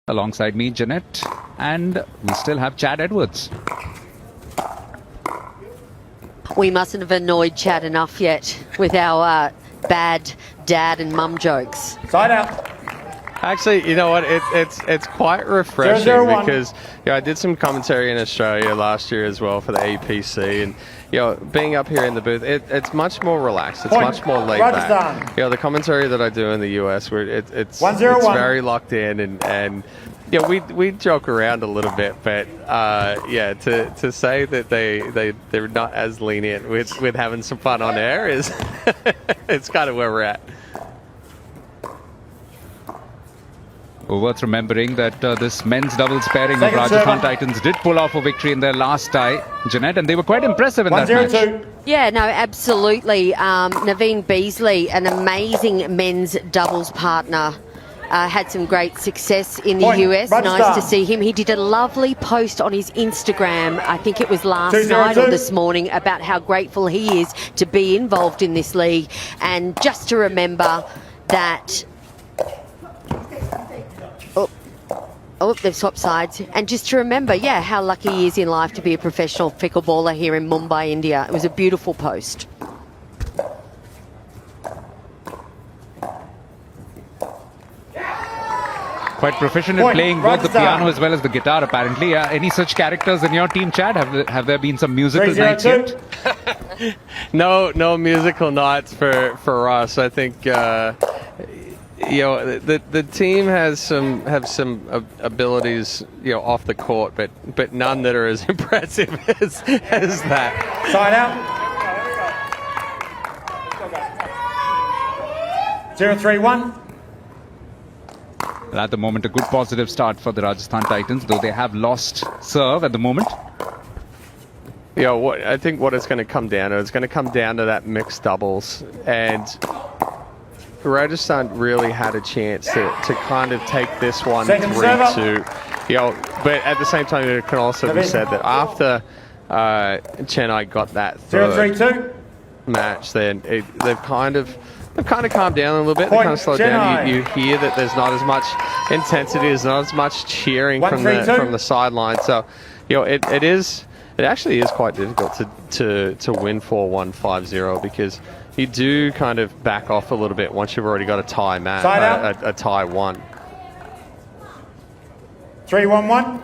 Alongside me, Jeanette, and we still have Chad Edwards. We mustn't have annoyed Chad enough yet with our bad dad and mum jokes. Side out. Actually, you know what? It's quite refreshing 0-0-1. because I did some commentary in Australia last year as well for the APC, and being up here in the booth, it's much more relaxed. It's much more laid back. The commentary that I do in the US, where it's very locked in, and we joke around a little bit, but to say that they're not as lenient with having some fun on air is it's kind of where we're at. Well, worth remembering that this men's doubles pairing of Rajasthan Titans did pull off a victory in their last tie, Jeanette, and they were quite impressive in that match. Yeah, no, absolutely. Naveen Beasley, an amazing men's doubles partner, had some great success in the US. Nice to see him. He did a lovely post on his Instagram, I think it was last night or this morning, about how grateful he is to be involved in this league. And just to remember that... Oh, they've swapped sides. And just to remember, how lucky he is in life to be a professional pickleballer here in Mumbai, India. It was a beautiful post. Quite proficient in playing both the piano as well as the guitar, apparently. Any such characters in your team, Chad? Have there been some musical nights yet? No musical nights for us. I think the team have some abilities off the court, but none that are as impressive as that. Side out. 0-3-1. At the moment, a good positive start for the Rajasthan Titans, though they have lost serve at the moment. I think what it's going to come down to, it's going to come down to that mixed doubles, and Rajasthan really had a chance to kind of take this one 3-2. But at the same time, it can also be said that after Chennai got that third match, then they've kind of calmed down a little bit. They kind of slowed down. You hear that there's not as much intensity, there's not as much cheering from the sideline. So, it actually is quite difficult to win 4-1, 5-0, because you do kind of back off a little bit once you've already got a tie match, a tie one. 3-1-1.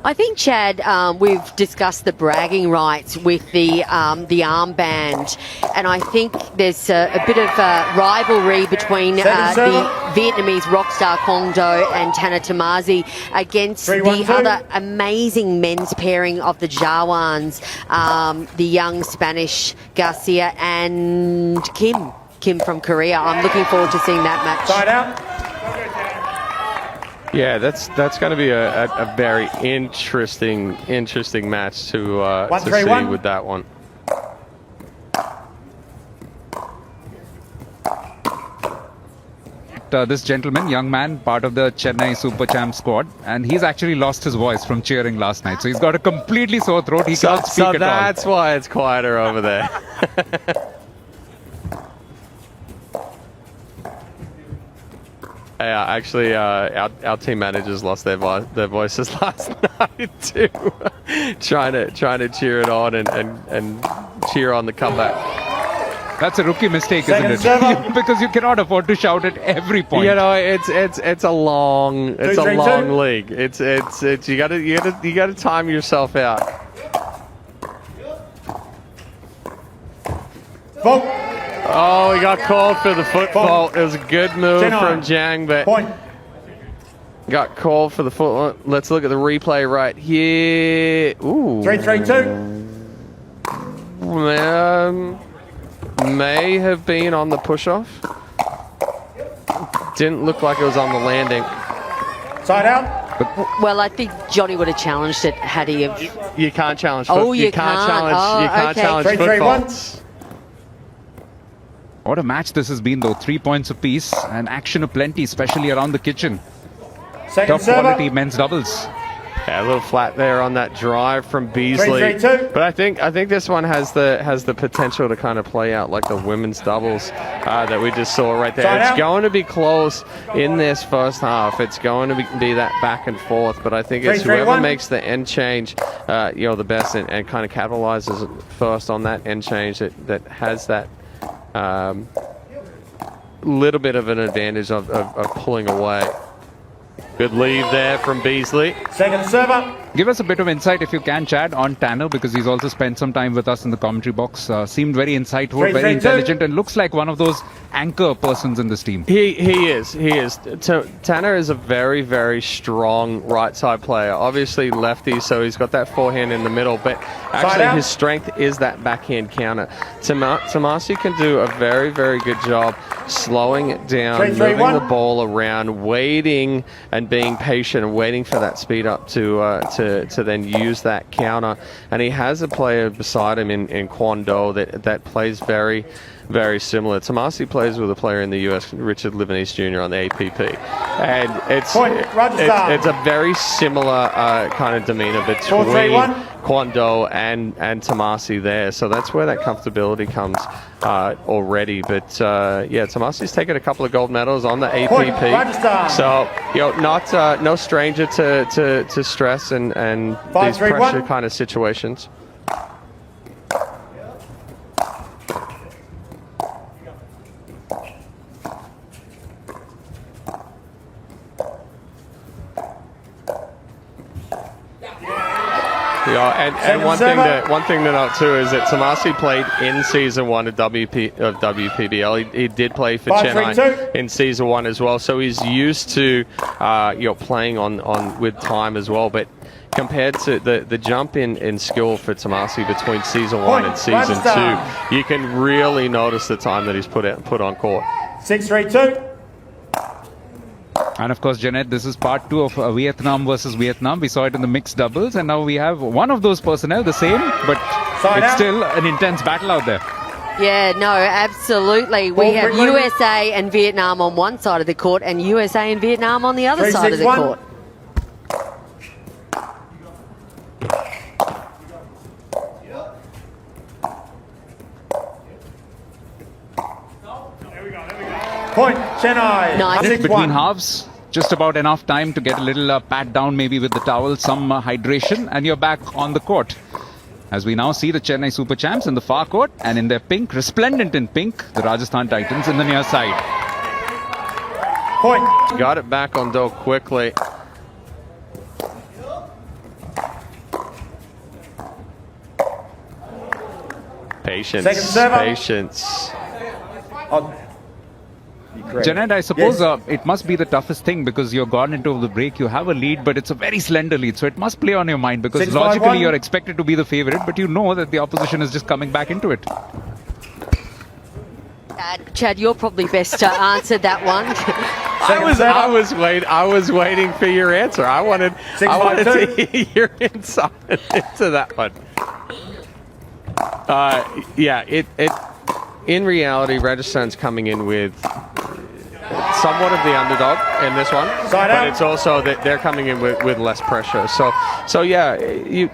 I think, Chad, we've discussed the bragging rights with the armband, and I think there's a bit of rivalry between the Vietnamese rock star Quang Do and Tanner Tamazi against the other amazing men's pairing of the Jawans, the young Spanish Garcia and Kim from Korea. I'm looking forward to seeing that match. Side out. Yeah, that's going to be a very interesting match to see with that one. This gentleman, young man, part of the Chennai Super Champ squad, and he's actually lost his voice from cheering last night. So he's got a completely sore throat. He can't speak at all. So that's why it's quieter over there. Yeah, actually, our team managers lost their voices last night too, trying to cheer it on and cheer on the comeback. That's a rookie mistake, isn't it? Because you cannot afford to shout at every point. It's a long league. It's you gotta time yourself out. Oh, he got called for the foot fault. It was a good move from GIANG, but got called for the foot. Let's look at the replay right here. Ooh. 3-3-2. May have been on the push-off. Didn't look like it was on the landing. Side out. Well, I think Johnny would have challenged it had he have... You can't challenge. You can't challenge foot faults. What a match this has been, though. 3 points apiece and action aplenty, especially around the kitchen. Top quality men's doubles. Yeah, a little flat there on that drive from Beasley. 3-3-2. But I think this one has the potential to kind of play out like the women's doubles that we just saw right there. It's going to be close in this first half. It's going to be that back and forth. But I think it's whoever makes the end change, the best and kind of capitalizes first on that end change that has that little bit of an advantage of pulling away. Good lead there from Beasley. Second server. Give us a bit of insight, if you can, Chad, on Tanner, because he's also spent some time with us in the commentary box. Seemed very insightful, very intelligent, and looks like one of those anchor persons in this team. He is. Tanner is a very, very strong right side player. Obviously lefty, so he's got that forehand in the middle, but actually his strength is that backhand counter. Tomasi can do a very, very good job slowing it down, moving the ball around, waiting and being patient and waiting for that speed up to then use that counter. And he has a player beside him in Quan Do that plays very, very similar. Tomasi plays with a player in the US, Richard Livanese Jr. on the APP, and it's a very similar kind of demeanor between Quan Do and Tomasi there. So that's where that comfortability comes already. But Tomasi's taken a couple of gold medals on the APP, so not no stranger to stress and these pressure kind of situations. And one thing to note too is that Tomasi played in season 1 of WPBL. He did play for Chennai in season 1 as well, so he's used to playing on with time as well. But compared to the jump in skill for Tomasi between season 1 and season 2, you can really notice the time that he's put on court. 6-3-2. And of course, Jeanette, this is part 2 of Vietnam versus Vietnam. We saw it in the mixed doubles, and now we have one of those personnel, the same, but it's still an intense battle out there. Yeah, no, absolutely. We have USA and Vietnam on one side of the court and USA and Vietnam on the other side of the court. Point, Chennai. Nice. Between halves, just about enough time to get a little pat down maybe with the towel, some hydration, and you're back on the court. As we now see the Chennai Super Champs in the far court, and in their pink, resplendent in pink, the Rajasthan Titans in the near side. Point. Got it back on Do quickly. Patience. Jeanette, I suppose it must be the toughest thing, because you're gone into the break, you have a lead, but it's a very slender lead, so it must play on your mind, because logically you're expected to be the favorite, but you know that the opposition is just coming back into it. Chad, you're probably best to answer that one. I was waiting for your answer. I wanted to hear your insight into that one. In reality, Rajasthan's coming in with somewhat of the underdog in this one, but it's also that they're coming in with less pressure. So yeah, you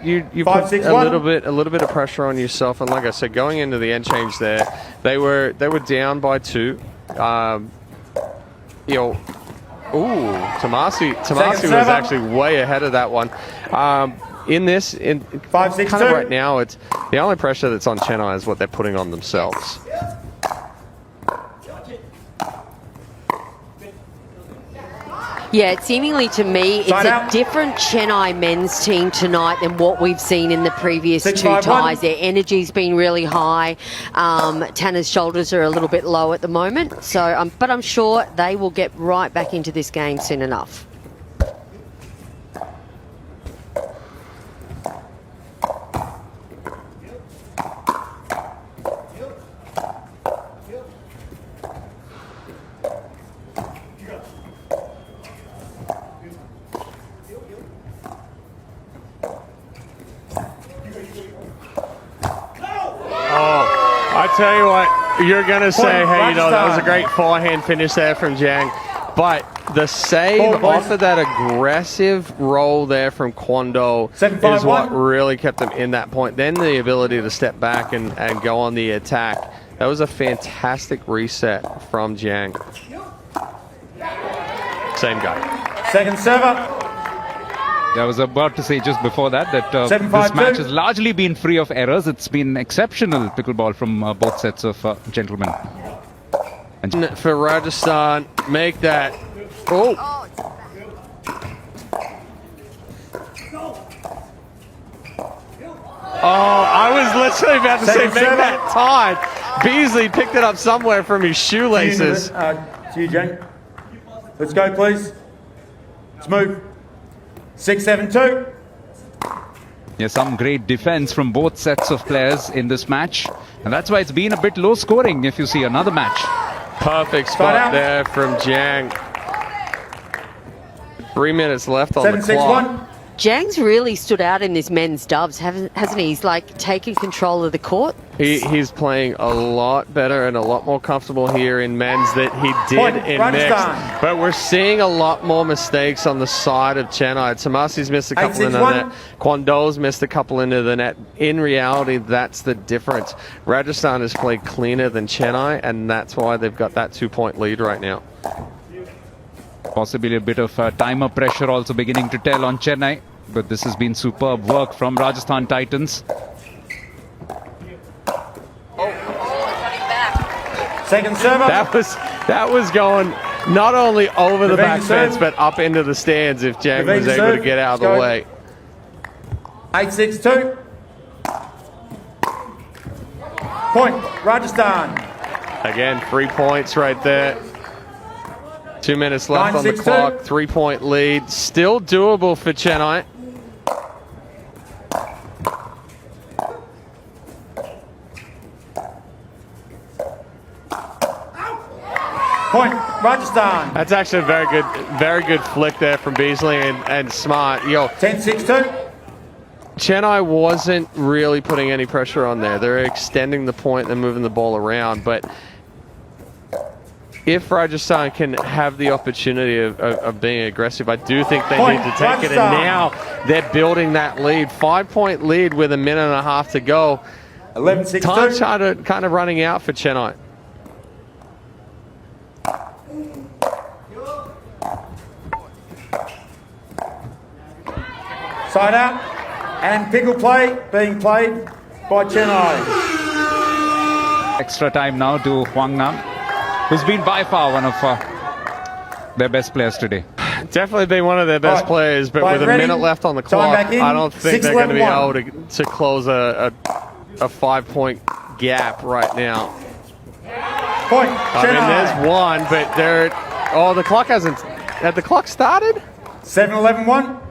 put a little bit of pressure on yourself. And like I said, going into the end change there, they were down by 2. Tomasi was actually way ahead of that one. In 5-6-2. kind of right now, it's the only pressure that's on Chennai is what they're putting on themselves. Yeah, seemingly to me, it's a different Chennai men's team tonight than what we've seen in the previous 2 ties. Their energy's been really high. Tanner's shoulders are a little bit low at the moment, so but I'm sure they will get right back into this game soon enough. I tell you what, you're going to say, hey, that was a great forehand finish there from GIANG. But the save off of that aggressive roll there from Kwon is what really kept them in that point. Then the ability to step back and go on the attack. That was a fantastic reset from GIANG. Same guy. Second server. I was about to say just before that this match has largely been free of errors. It's been exceptional pickleball from both sets of gentlemen. And for Rajasthan, make that. Oh. Oh, I was literally about to say make that tied. Beasley picked it up somewhere from his shoelaces. To you, Jane. Let's go, please. Let's move. 6-7-2. yeah, some great defense from both sets of players in this match. And that's why it's been a bit low scoring if you see another match. Perfect spot there from GIANG. 3 minutes left on the clock. GIANG's really stood out in this men's dubs, hasn't he? He's like taking control of the court. He's playing a lot better and a lot more comfortable here in men's than he did in mixed. But we're seeing a lot more mistakes on the side of Chennai. Tamasi's missed a couple into the net. Kwon Do's missed a couple into the net. In reality, that's the difference. Rajasthan has played cleaner than Chennai, and that's why they've got that 2-point lead right now. Possibly a bit of timer pressure also beginning to tell on Chennai. But this has been superb work from Rajasthan Titans. Second server. That was going not only over the back fence, but up into the stands if GIANG was able to get out of the way. 8-6-2. Point, Rajasthan. Again, 3 points right there. 2 minutes left on the clock. 3-point lead. Still doable for Chennai. Point, Rajasthan. That's actually a very good flick there from Beasley and smart. 10-6-2. Chennai wasn't really putting any pressure on there. They're extending the point and moving the ball around, but if Rajasthan can have the opportunity of being aggressive, I do think they need to take it. And now they're building that lead. 5-point lead with 1.5 minutes to go. 11-6-2. Time's kind of running out for Chennai. Side out. And pickle play being played by Chennai. Extra time now to Huang Nam, who's been by far one of their best players today. Definitely been one of their best players, but with 1 minute left on the clock, I don't think they're going to be able to close a 5-point gap right now. Point, I mean, there's one, but they're... Oh, the clock hasn't... Had the clock started? 7-11-1.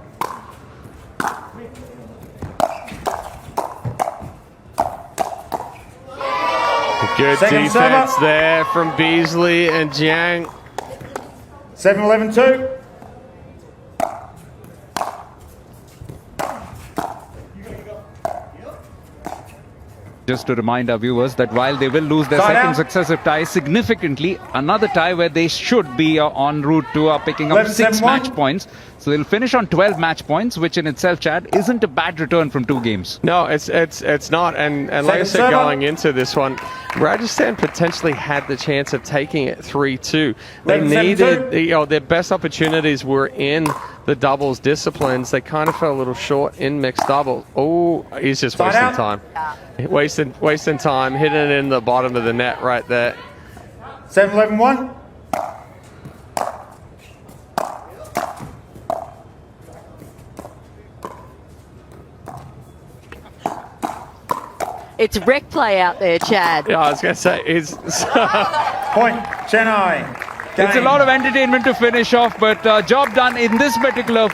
Good defense there from Beasley and GIANG. 7-11-2. Just to remind our viewers that while they will lose their second successive tie significantly, another tie where they should be en route to picking up 6 match points. So they'll finish on 12 match points, which in itself, Chad, isn't a bad return from 2 games. No, it's not. And like I said, going into this one, Rajasthan potentially had the chance of taking it 3-2. They needed, their best opportunities were in the doubles disciplines. They kind of fell a little short in mixed doubles. Oh, he's just wasting time. Wasting time, hitting it in the bottom of the net right there. 7-11-1. It's rec play out there, Chad. Yeah, I was going to say, it's... Point, Chennai. It's a lot of entertainment to finish off, but job done in this particular